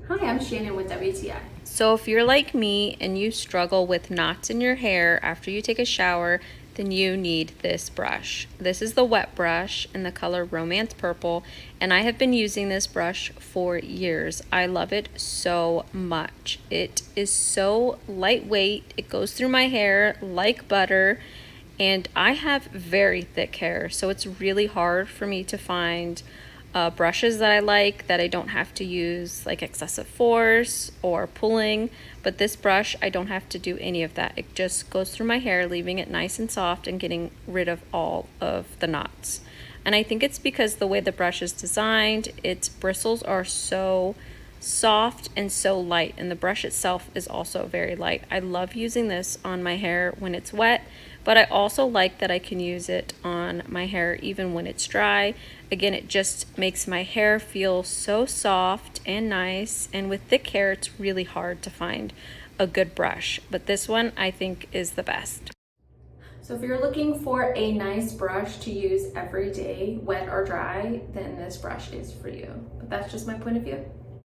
Hi, I'm Shannon with WTI. So if you're like me and you struggle with knots in your hair after you take a shower, then you need this brush. This is the wet brush in the color Romance Purple, and I have been using this brush for years. I love it so much. It is so lightweight. It goes through my hair like butter, and I have very thick hair, so it's really hard for me to find brushes that I like that I don't have to use like excessive force or pulling. But this brush, I don't have to do any of that. It just goes through my hair, leaving it nice and soft and getting rid of all of the knots. And I think it's because the way the brush is designed, its bristles are so soft and so light, and the brush itself is also very light. I love using this on my hair when it's wet, but I also like that I can use it on my hair even when it's dry. Again, it just makes my hair feel so soft and nice, and with thick hair it's really hard to find a good brush, but this one I think is the best. So if you're looking for a nice brush to use every day, wet or dry, then this brush is for you. But that's just my point of view.